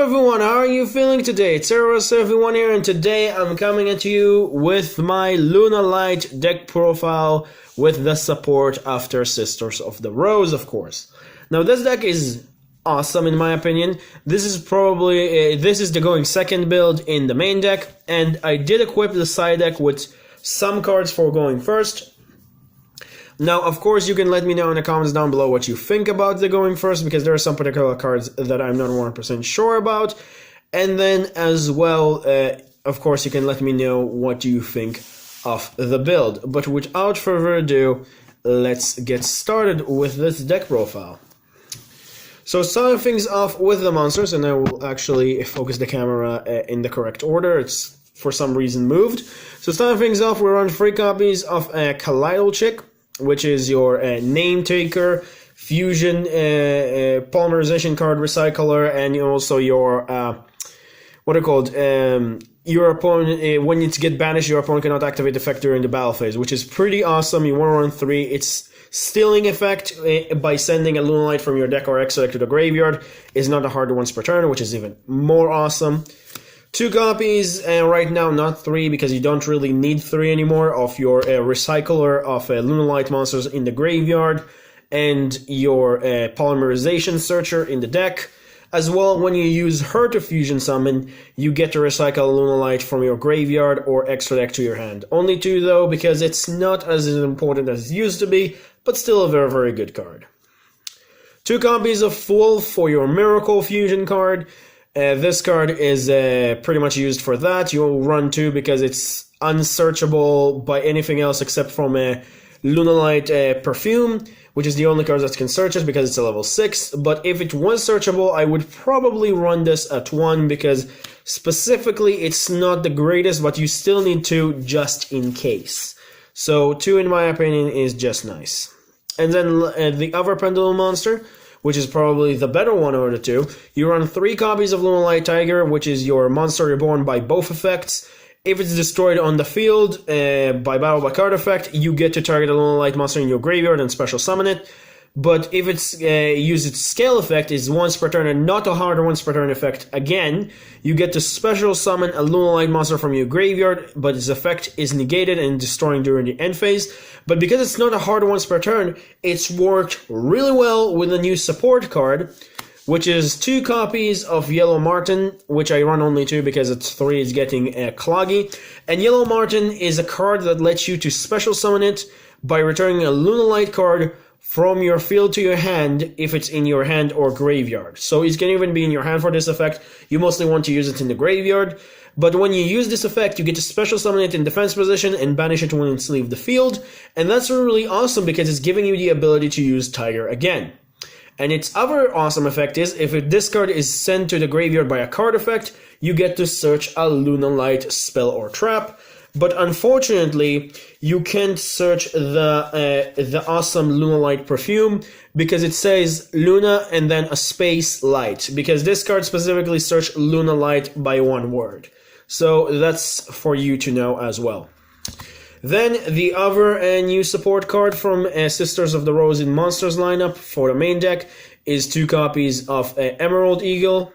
everyone, how are you feeling today? It's Eros everyone here, and today I'm coming at you with my Lunalight deck profile with the support after Sisters of the Rose, of course. Now this deck is awesome in my opinion. This is the going second build in the main deck, and I did equip the side deck with some cards for going first. Now, of course, you can let me know in the comments down below what you think about the going first, because there are some particular cards that I'm not 100% sure about. And then, as well, of course, you can let me know what you think of the build. But without further ado, let's get started with this deck profile. So, starting things off with the monsters, and I will actually focus the camera in the correct order. It's, for some reason, moved. So, starting things off, we run 3 copies of Lunalight, which is your name taker, fusion, polymerization card recycler, and also your your opponent, when it gets banished, your opponent cannot activate the effect during the battle phase, which is pretty awesome. You want to run 3. It's stealing effect by sending a Lunalight from your deck or extra deck to the graveyard is not a hard once per turn, which is even more awesome. 2 copies, and right now not 3, because you don't really need 3 anymore, of your recycler of Lunalight monsters in the graveyard, and your polymerization searcher in the deck. As well, when you use her to fusion summon, you get to recycle Lunalight from your graveyard or extra deck to your hand. Only 2 though, because it's not as important as it used to be, but still a very, very good card. 2 copies of Fool for your Miracle Fusion card. This card is pretty much used for that. You'll run 2 because it's unsearchable by anything else except from a Lunalight Perfume, which is the only card that can search it because it's a level 6. But if it was searchable, I would probably run this at 1 because specifically it's not the greatest, but you still need 2 just in case. So 2 in my opinion is just nice. And then the other Pendulum monster, which is probably the better one of the 2. You run 3 copies of Lunalight Tiger, which is your monster reborn by both effects. If it's destroyed on the field by battle by card effect, you get to target a Lunalight monster in your graveyard and special summon it. But if it's use its scale effect is once per turn and not a harder once per turn effect again, you get to special summon a Lunalight monster from your graveyard, but its effect is negated and destroying during the end phase. But because it's not a harder once per turn, it's worked really well with the new support card, which is 2 copies of Yellow Marten, which I run only 2 because it's 3 is getting cloggy. And Yellow Marten is a card that lets you to special summon it by returning a Lunalight card from your field to your hand if it's in your hand or graveyard. So it can even be in your hand for this effect. You mostly want to use it in the graveyard. But when you use this effect, you get to special summon it in defense position and banish it when it's leave the field. And that's really awesome because it's giving you the ability to use Tiger again. And its other awesome effect is, if this card is sent to the graveyard by a card effect, you get to search a Lunalight spell or trap. But unfortunately, you can't search the awesome Lunalight Perfume because it says Luna and then a space light, because this card specifically searched Lunalight by 1 word. So that's for you to know as well. Then the other new support card from Sisters of the Rose in Monsters lineup for the main deck is 2 copies of Emerald Eagle.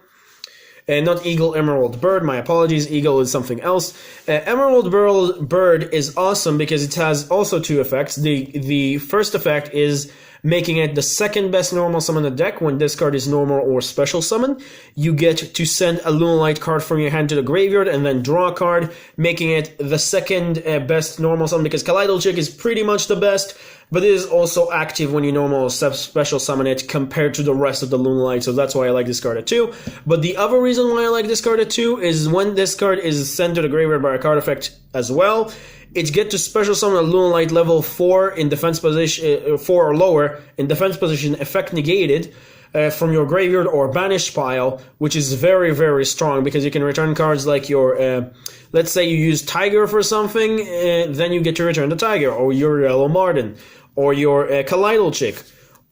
Not Eagle, Emerald Bird, my apologies, Eagle is something else. Emerald Bird is awesome because it has also 2 effects. The first effect is making it the second best normal summon in the deck. When this card is normal or special summon, you get to send a Lunalight card from your hand to the graveyard and then draw a card, making it the second best normal summon, because Lunalight is pretty much the best, but it is also active when you normal special summon it compared to the rest of the Lunalight, so that's why I like this card at 2. But the other reason why I like this card at 2 is when this card is sent to the graveyard by a card effect as well, it gets to special summon a Lunalight level 4 in defense position, 4 or lower in defense position, effect negated from your graveyard or banished pile, which is very, very strong because you can return cards like your, let's say you use Tiger for something, then you get to return the Tiger, or your Yellow Marten, or your Lunalight,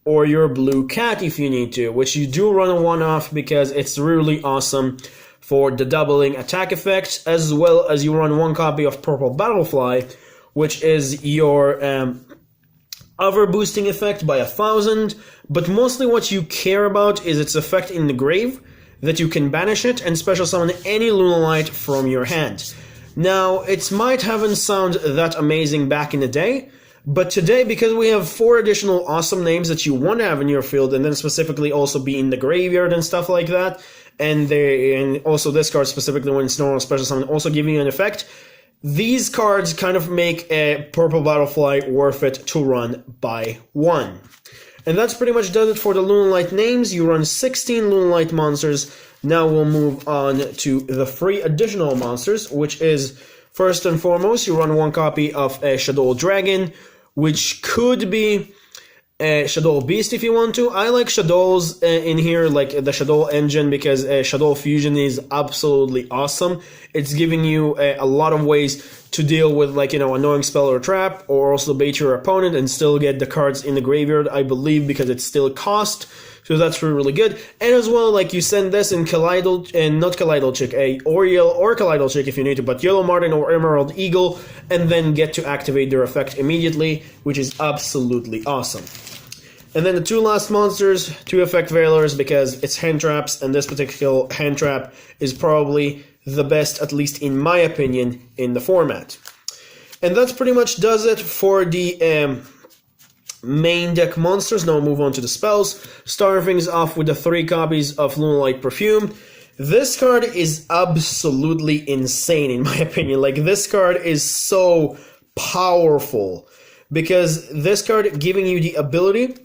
or your Blue Cat if you need to, which you do run a 1-off because it's really awesome for the doubling attack effect, as well as you run 1 copy of Purple Battlefly, which is your other boosting effect by 1,000, but mostly what you care about is its effect in the grave. that you can banish it and special summon any Lunalight from your hand. Now, it might haven't sounded that amazing back in the day, but today, because we have 4 additional awesome names that you want to have in your field, and then specifically also be in the graveyard and stuff like that, and also this card specifically when it's normal special summon also giving you an effect, these cards kind of make a Purple Battlefly worth it to run by 1. And that's pretty much does it for the Lunalight names. You run 16 Lunalight monsters. Now we'll move on to the 3 additional monsters, which is, first and foremost, you run 1 copy of a Shadow Dragon, which could be a Shadow Beast if you want to. I like Shadows in here, like the Shadow engine, because Shadow Fusion is absolutely awesome. It's giving you a lot of ways to deal with, like, annoying spell or trap, or also bait your opponent and still get the cards in the graveyard, I believe, because it's still cost. So that's really good. And as well, like, you send this in not Kaleidal Chick, or Yellow or Kaleidal Chick if you need to, but Yellow Martin or Emerald Eagle, and then get to activate their effect immediately, which is absolutely awesome. And then the 2 last monsters, 2 Effect Veilers, because it's hand traps, and this particular hand trap is probably the best, at least in my opinion, in the format. And that pretty much does it for the main deck monsters. Now we'll move on to the spells. Starting things off with the 3 copies of Lunalight Perfume. This card is absolutely insane in my opinion. Like, this card is so powerful, because this card giving you the ability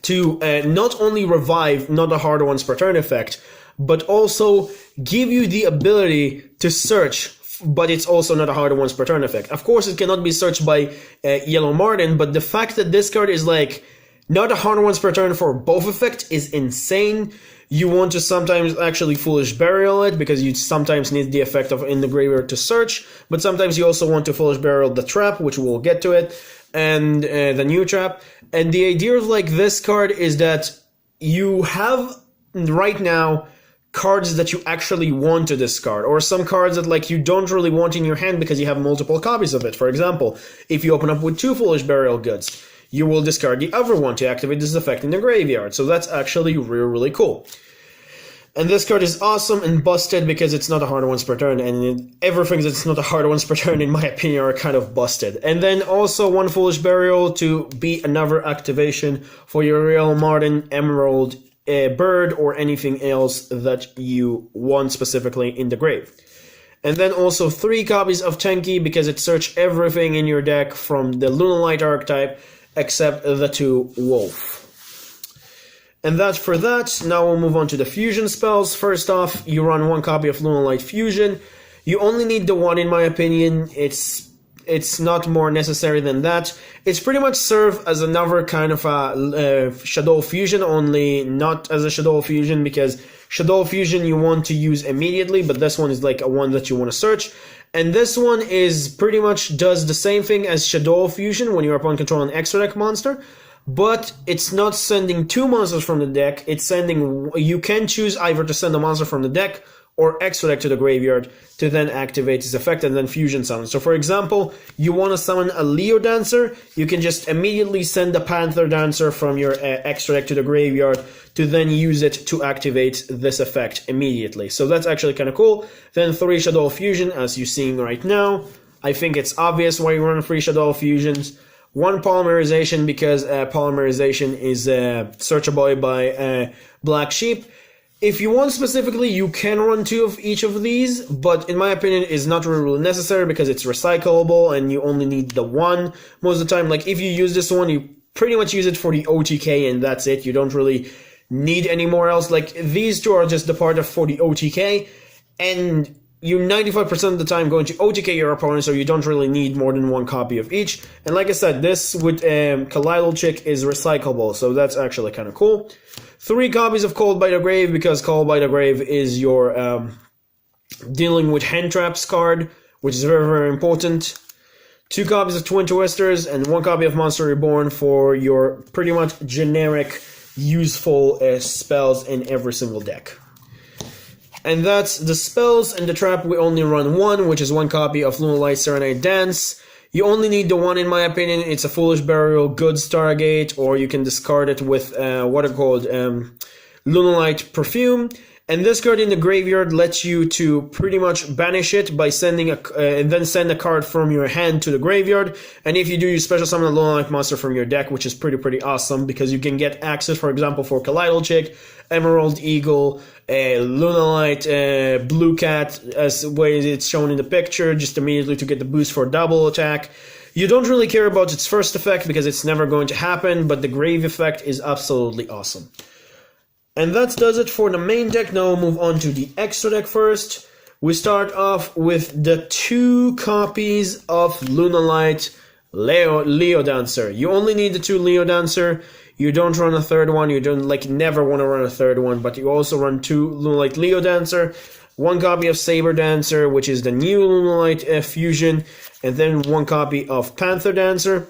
to not only revive not a harder ones per turn effect, but also give you the ability to search, but it's also not a harder ones per turn effect. Of course, it cannot be searched by Yellow Martin, but the fact that this card is like not a harder ones per turn for both effect is insane. You want to sometimes actually Foolish Burial it, because you sometimes need the effect of in the graveyard to search, but sometimes you also want to Foolish Burial the trap, which we'll get to it, and the new trap. And the idea of like this card is that you have right now cards that you actually want to discard, or some cards that like you don't really want in your hand because you have multiple copies of it. For example, if you open up with 2 Foolish Burial Goods, you will discard the other one to activate this effect in the graveyard. So that's actually really, really cool. And this card is awesome and busted because it's not a harder ones per turn, and everything that's not a harder ones per turn, in my opinion, are kind of busted. And then also 1 Foolish Burial to be another activation for your Real Martin, Emerald, Bird, or anything else that you want specifically in the grave. And then also 3 copies of Tenki, because it searched everything in your deck from the Lunalight archetype except the 2 Wolf. And that's for that. Now we'll move on to the fusion spells. First off, you run 1 copy of Lunalight Fusion. You only need the 1 in my opinion. It's not more necessary than that. It's pretty much serve as another kind of a Shadow Fusion, only not as a Shadow Fusion, because Shadow Fusion you want to use immediately, but this one is like a one that you want to search. And this one is pretty much does the same thing as Shadow Fusion when your opponent controls an extra deck monster, but it's not sending 2 monsters from the deck. It's sending, you can choose either to send a monster from the deck or extra deck to the graveyard to then activate its effect and then fusion summon. So for example, you want to summon a Leo Dancer, you can just immediately send the Panther Dancer from your extra deck to the graveyard to then use it to activate this effect immediately. So that's actually kind of cool. Then 3 Shadow Fusion, as you're seeing right now. I think it's obvious why you run 3 Shadow Fusions. 1 Polymerization, because Polymerization is searchable by Black Sheep. If you want specifically, you can run 2 of each of these, but in my opinion, it's not really necessary because it's recyclable and you only need the 1 most of the time. Like, if you use this one, you pretty much use it for the OTK and that's it. You don't really need anymore else. Like, these 2 are just the part of for the OTK, and you 95% of the time going to OTK your opponent, so you don't really need more than 1 copy of each. And like I said, this with Kaleidal Chick is recyclable, so that's actually kind of cool. 3 copies of Called by the Grave, because Called by the Grave is your dealing with hand traps card, which is very, very important. 2 copies of Twin Twisters, and 1 copy of Monster Reborn for your pretty much generic, useful spells in every single deck. And that's the spells. And the trap, we only run 1, which is 1 copy of Lunalight Serenade Dance. You only need the 1 in my opinion. It's a Foolish Burial, good Stargate, or you can discard it with what are called Lunalight Perfume. And this card in the graveyard lets you to pretty much banish it by sending and then send a card from your hand to the graveyard. And if you do, you special summon a Lunalight monster from your deck, which is pretty awesome because you can get access, for example, for Kalidal Chick, Emerald Eagle, Lunalight, Blue Cat, as way it's shown in the picture, just immediately to get the boost for double attack. You don't really care about its first effect because it's never going to happen, but the grave effect is absolutely awesome. And that does it for the main deck. Now we'll move on to the extra deck first. We start off with the 2 copies of Lunalight Leo Dancer. You only need the 2 Leo Dancer. You don't run a third one. You don't never want to run a third one, but you also run 2 Lunalight Leo Dancer. 1 copy of Saber Dancer, which is the new Lunalight fusion, and then 1 copy of Panther Dancer.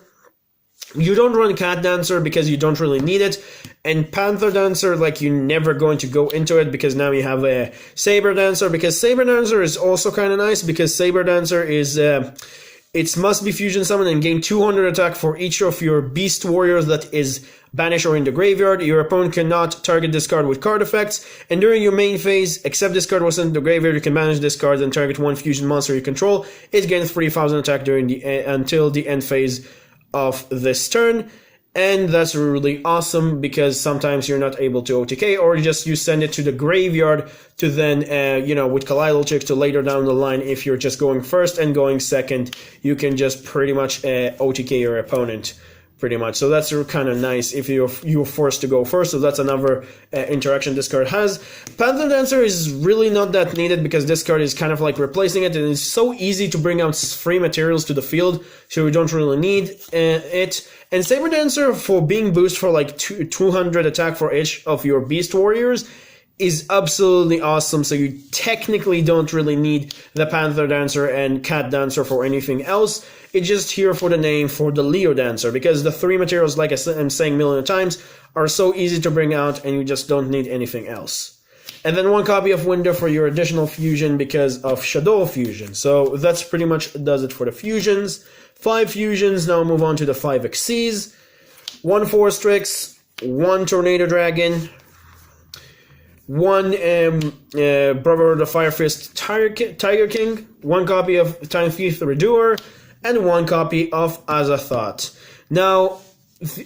You don't run Cat Dancer because you don't really need it, and Panther Dancer, you're never going to go into it because now you have a Saber Dancer, because Saber Dancer is also kind of nice because Saber Dancer is, it must be fusion summoned and gain 200 attack for each of your Beast Warriors that is banished or in the graveyard. Your opponent cannot target this card with card effects, and during your main phase, except this card was sent to the graveyard, you can banish this card and target 1 fusion monster you control. It gains 3000 attack during the until the end phase of this turn, and that's really awesome because sometimes you're not able to OTK, or you send it to the graveyard to then, with Kalidal Chick to later down the line, if you're just going first and going second, you can just pretty much OTK your opponent. Pretty much. So that's kind of nice if you're forced to go first. So that's another interaction this card has. Panther Dancer is really not that needed because this card is kind of replacing it, and it's so easy to bring out free materials to the field, so you don't really need it. And Saber Dancer, for being boost for 200 attack for each of your Beast Warriors, is absolutely awesome, so you technically don't really need the Panther Dancer and Cat Dancer for anything else. It's just here for the name for the Leo Dancer, because the 3 materials, like I'm saying a million times, are so easy to bring out and you just don't need anything else. And then 1 copy of Window for your additional fusion because of Shadow Fusion. So that's pretty much does it for the fusions. 5 fusions, now move on to the 5 Xyz. 1 Force Strix, 1 Tornado Dragon, 1 Brother of the Fire Fist Tiger King, 1 copy of Time Thief the Redoer, and 1 copy of Azathoth. Now,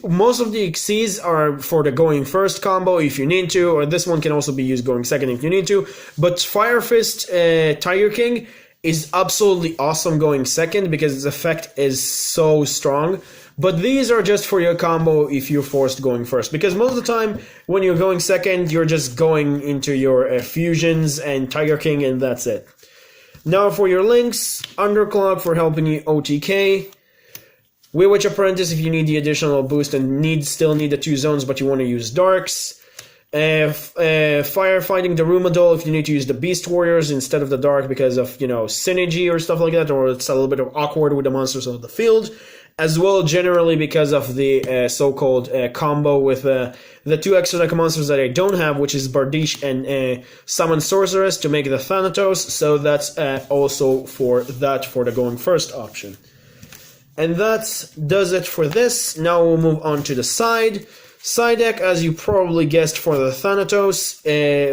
most of the Xyz are for the going first combo if you need to, or this one can also be used going second if you need to, but Fire Fist Tiger King is absolutely awesome going second because its effect is so strong. But these are just for your combo if you're forced going first, because most of the time when you're going second, you're just going into your fusions and Tiger King, and that's it. Now for your links, Underclock for helping you OTK, Witch Apprentice if you need the additional boost and still need the 2 zones but you want to use Darks, Firefighting the Rumadol if you need to use the Beast Warriors instead of the Dark because of, synergy or stuff like that, or it's a little bit awkward with the monsters of the field. As well, generally because of the so-called combo with the 2 extra deck monsters that I don't have, which is Bardiche and Summon Sorceress to make the Thanatos, so that's also for the going first option. And that does it for this. Now we'll move on to the side. Side deck, as you probably guessed, for the Thanatos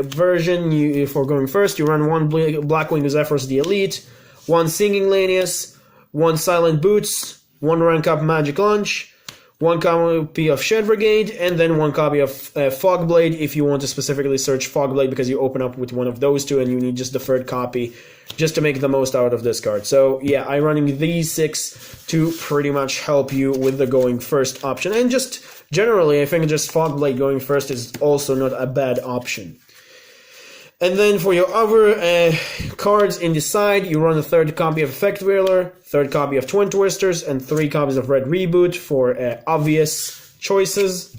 version, for going first, you run 1 Blackwing Zephyrs the Elite, 1 Singing Lanius, 1 Silent Boots, 1 rank up Magic Launch, 1 copy of Shed Brigade, and then 1 copy of Fogblade if you want to specifically search Fogblade because you open up with one of those 2 and you need just the 3rd copy just to make the most out of this card. So yeah, I'm running these 6 to pretty much help you with the going first option. And just generally, I think just Fogblade going first is also not a bad option. And then for your other cards in the side, you run a 3rd copy of Effect Wheeler, 3rd copy of Twin Twisters, and 3 copies of Red Reboot for obvious choices.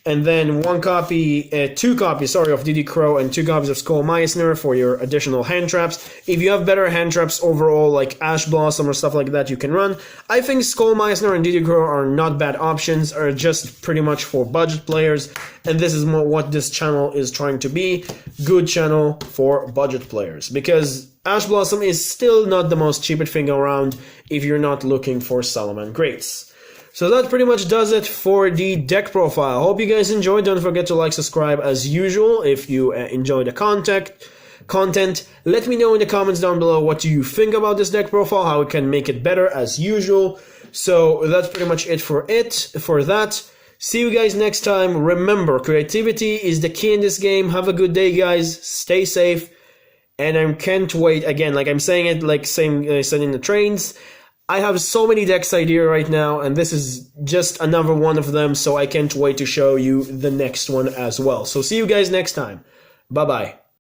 And then 2 copies of DD Crow and 2 copies of Skull Meissner for your additional hand traps. If you have better hand traps overall, like Ash Blossom or stuff like that, you can run. I think Skull Meissner and DD Crow are not bad options, are just pretty much for budget players, and this is what this channel is trying to be. Good channel for budget players, because Ash Blossom is still not the most cheapest thing around if you're not looking for Salaman Greats. So that pretty much does it for the deck profile. Hope you guys enjoyed. Don't forget to like, subscribe as usual if you enjoy the content. Let me know in the comments down below what do you think about this deck profile, how we can make it better as usual. So that's pretty much it for that. See you guys next time. Remember, creativity is the key in this game. Have a good day, guys. Stay safe. And I can't wait, again, like I'm saying it, like I said in the trains, I have so many decks idea right now, and this is just another one of them, so I can't wait to show you the next one as well. So see you guys next time. Bye-bye.